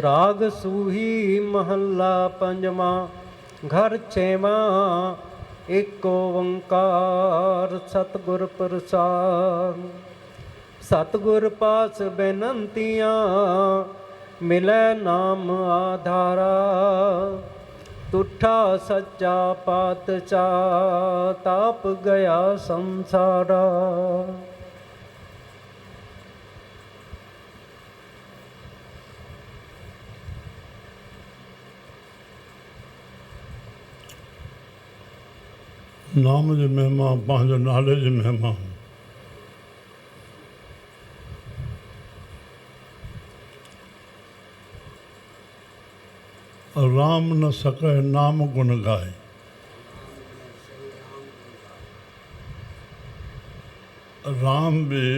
ਰਾਗ ਸੂਹੀ ਮਹੱਲਾ ਪੰਜਵਾਂ। ਘਰ ਛੇਵਾਂ। ਏਕ ਓੰਕਾਰ ਸਤਿਗੁਰ ਪ੍ਰਸਾਦਿ। ਸਤਿਗੁਰ ਪਾਸ ਬੇਨੰਤੀਆਂ ਮਿਲੈ ਨਾਮ ਆਧਾਰਾ। ਤੁਠਾ ਸੱਚਾ ਪਾਤਸ਼ਾਹ ਤਾਪ ਗਿਆ ਸੰਸਾਰਾ। नाम जी महिमा पंहिंजे नाले जी महिमा। राम न सके नाम गुण गाए। राम भी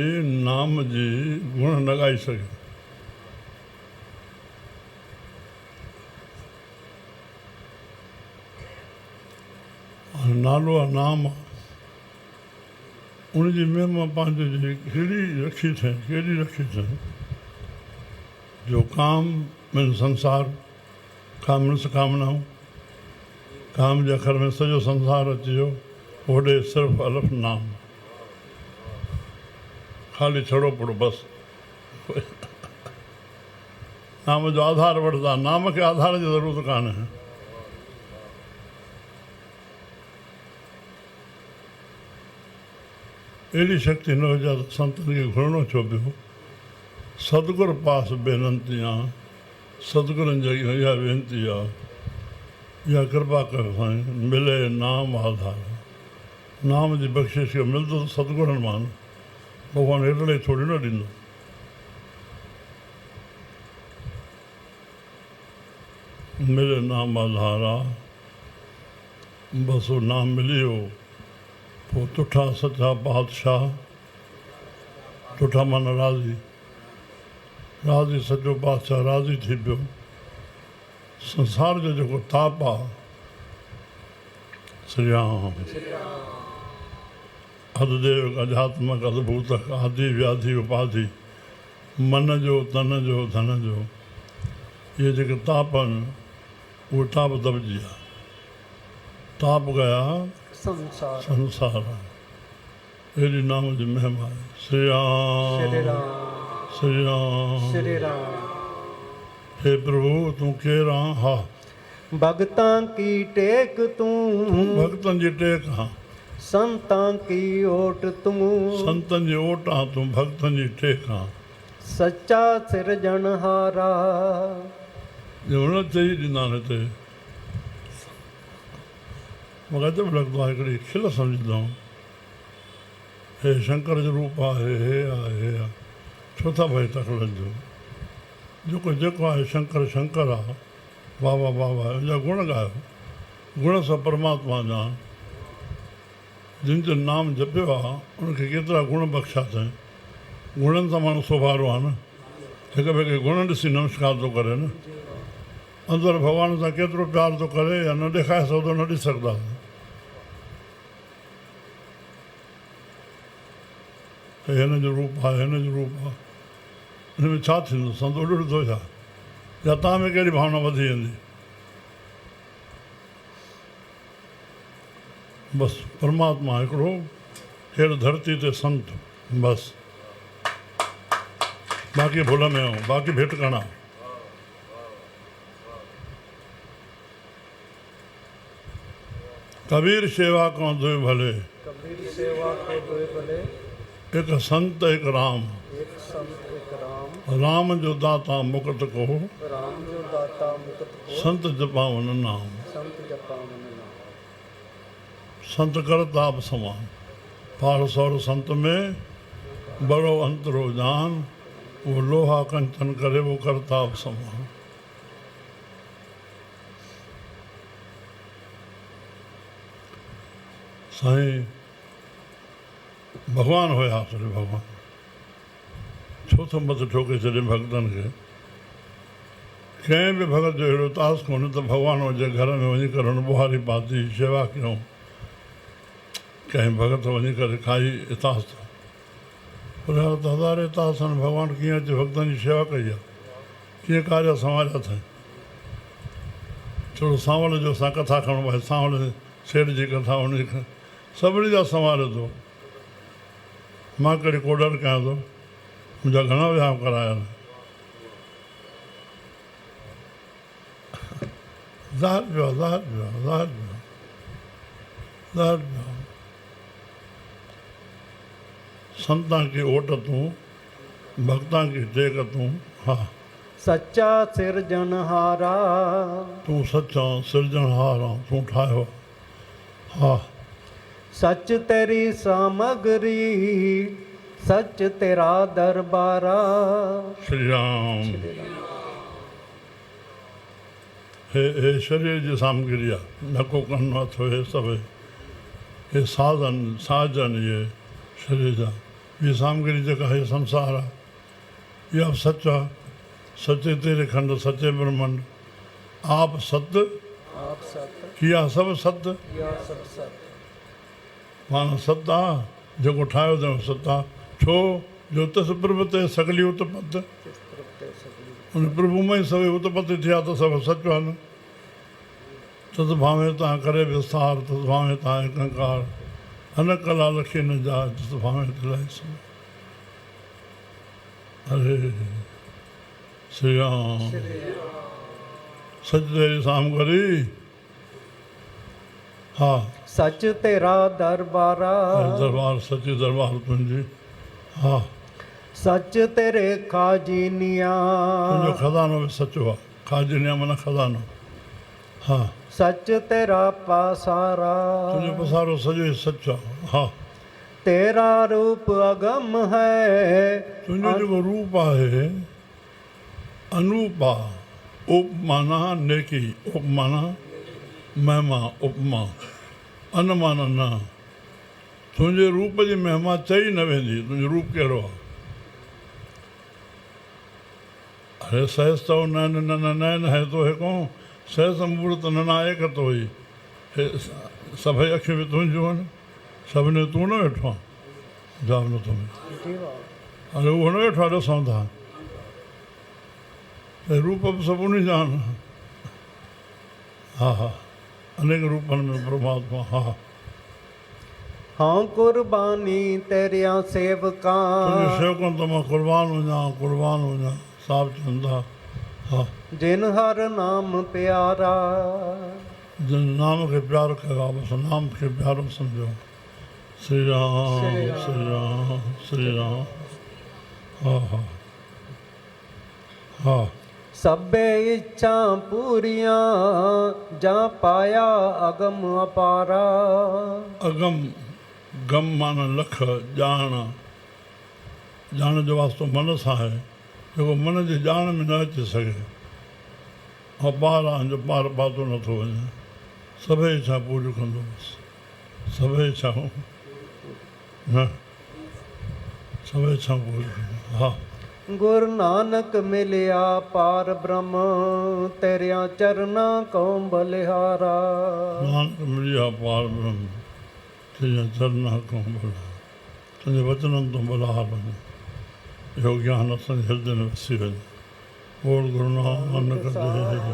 नाम जी गुण न ॻाए सघे। नालो आहे नाम। उनजी महिमा पंहिंजे जी कहिड़ी रखी अथई, कहिड़ी रखी अथई जो काम में संसार कामनस कामनाऊं काम जे अखर में सॼो संसार अची वियो। होॾे सिर्फ़ु अलफ़ नाम, ख़ाली छड़ो पियो बसि। नाम जो आधार वठंदा, नाम खे आधार जी ज़रूरत कान्हे। अहिड़ी शक्ति न हुजे त संतनि खे घुरणो छो पियो। सतगुर पास बेनंती आहे, सतगुरनि जी इहा वेनती आहे, इहा कृपा कर साईं मिले नाम आधार। नाम जी बख़्शिश खे मिलंदो त सतगुरनि मां न, भॻवानु हेॾे थोरी न ॾींदो। मिले नाम आधार आहे, बसि नाम मिली वियो। पोइ तुठा सचा पातशाह, तुठा माना राज़ी, राज़ी सचो पातशाह राज़ी थी पियो। संसार जो जेको ताप आहे, श्री राम अधदेव अध्यात्मक अद्भुतक आदि व्याधि उपाधि मन जो तन जो धन जो इहे जेके ताप आहिनि उहे ताप दॿिजी विया, ताप गया संसार। अहिड़ी नाम जी महिमा आहे। श्री राम श्री राम श्री राम। हे प्रभु तूं केरु आहीं? हा, भगतां की टेक तूं, भगतनि जी टेक आहीं। संतां की ओट तूं, संतनि जी ओट आहीं तूं, भगतनि जी टेक आहीं। सच्चा सिरजणहारा। जे हुन चई ॾींदा आहिनि हिते, मूंखे अजब लॻंदो आहे, हिकिड़ी खिल सम्झंदा आहियूं। हे शंकर जो रूप आहे, हे आहे, हे आहे, छो था भई तकड़नि जो? जेको आहे शंकर शंकर आहे, बाबा बाबा जा गुण ॻायो। गुण सां परमात्मा ॼाण। जिन जो नाम जपियो आहे उनखे केतिरा गुण बख़्शिया अथई। गुणनि सां माण्हू सुभारो आहे न, हिक ॿिए खे गुण ॾिसी नमस्कार थो करे न। अंदरि भॻवान सां केतिरो प्यार थो करे या न ॾेखारे सघंदो, न ॾिसी सघंदासीं। हिन जो रूप आहे, हिन जो रूप आहे, हिन में छा थींदो? संत उॾंदो छा? या तव्हां में कहिड़ी भावना वधी वेंदी? बसि परमात्मा हिकिड़ो, हेॾ धरती ते संत, बसि। बाक़ी भुल में आहियूं, बाक़ी भेट करणा। कबीर सेवा को दुई भले, कबीर सेवा को दुई भले। एक संत एक राम, एक संत एक राम। राम जो दाता मुकुट को, राम जो दाता मुकुट को। संत जपावन नाम, संत जपावन नाम। संत करताप समान। पारस और संत में बड़ो अंतरो जान, वो लोहा कंचन करे वो करताप समान। साईं भगवान हुया सॼो भगवान। छो त मथु ठोके छॾे भॻतनि खे। कंहिं बि भॻत जो अहिड़ो तास कोन्हे त भॻवान जे घर में वञी करे हुन बुहारी पाती शेवा कयूं। कंहिं भॻत वञी करे खाई इतास पर त हज़ारे इतास भॻवानु कीअं अचे भॻतनि जी शेवा कई आहे। कीअं कार्य संवारिया अथई। थोरो सांवल जो असां कथा खणो भाई, सांवल सेठ जी कथा उन सभिनी जा संवारे थो। मां कॾहिं कोडर कयां थो, मुंहिंजा घणा विहांउ कराया। ज़ाहिर पियो आहे, ज़ाहिर पियो आहे, ज़ाहिर पियो आहे, ज़ाहिर पियो आहे। संतां की ओट तूं, भक्तां की टेक तूं। हा, सच्चा सिरजनहारा, तूं सच्चा सिरजनहार आहे, तूं ठाहियो। हा, सच तेरी सामग्री, सच तेरा दरबारा। श्री राम। हे शरीर जी सामग्री आहे, नको कन्नु हथु हे सभु, हे साधन साजन, इहे शरीर जा। इहा सामग्री जेका हे संसार आहे, इहा बि सच आहे। सचे तेरे खंड सचे ब्रह्मंड, आप सत आप सत, किया सभु सत। या सब सत। माना सत आहे, जेको ठाहियो अथऊं सत आहे। छो जो तस प्रभु ते सगली उत्पत, जिस प्रभु सगली, उन प्रभु में ई सभई उत्पत्ति थिया त सभु सच आहिनि। तस भावे तव्हां करे विस्तार, तस भावे तव्हां कंकार, अन कला लखी न जा, तस भावे दिलाए सो। अरे श्री राम। सच तेरी सामग्री। हा, सच तेरा दरबारा, दरबार सची दरबार तुंहिंजी। हा, सच तेरे खाजिनिया, तुंहिंजो खज़ानो बि सचो आहे। खाजिनिया माना खज़ानो। हा, सच तेरा पासारा, तुंहिंजो पसारो सॼो ई सच आहे। हा, तेरा रूप अगम है, तुंहिंजो जेको रूप आहे अनूप आहे। उप माना नेकी, उप माना महिमा, उपमा, अन माना न। तुंहिंजे रूप जी महिमा चई न वेंदी, तुंहिंजो रूप कहिड़ो आहे। अरे सहज तो नैन नन नैन है तो है को, सहज मूर्त नना एक तो ही। सभई अखियूं बि तुंहिंजियूं आहिनि, सभिनी तूं न वेठो आहे। जाम न तूं, अरे उहो न वेठो आहे, ॾिसूं था रूप बि सभु उन जा आहिनि। हा हा, अनेक रूपनि में परमात्मा। हा, हाँ कुर्बानी तेरिया सेवका, तुंहिंजे सेवकनि त मां कुर्बान वञा, कुर्बान वञा, साहिबु चवनि था। हा, जिन हर नाम प्यारा, जिन नाम खे प्यारु कयो आहे, बसि नाम खे प्यारो सम्झो। श्री राम, श्री राम, श्री राम। हा हा हा, सबे इच्छा पूरियां, जा पाया अगम अपारा। अगम, गम माना लख, ॼाण, ॼाण जो वास्तो मन सां आहे, जेको मन जी ॼाण में न अची सघे। ऐं पार आहे जो पार पातो नथो वञे। सभई इच्छा पूरियूं कंदो बसि, सभई इच्छाऊं न, सभई इच्छाऊं पूरियूं कंदो। हा, गुरु नानक मिलिया पार ब्रह्म, तेरिया चरना को बलिहारा। नानक मिलिया पार ब्रह्म, तुंहिंजा चरना खां भला, तुंहिंजे वचननि तो बलिहार वञे। इहो ज्ञान असांजे हृदय में वसी वञे। बोल गुरु नानक देव।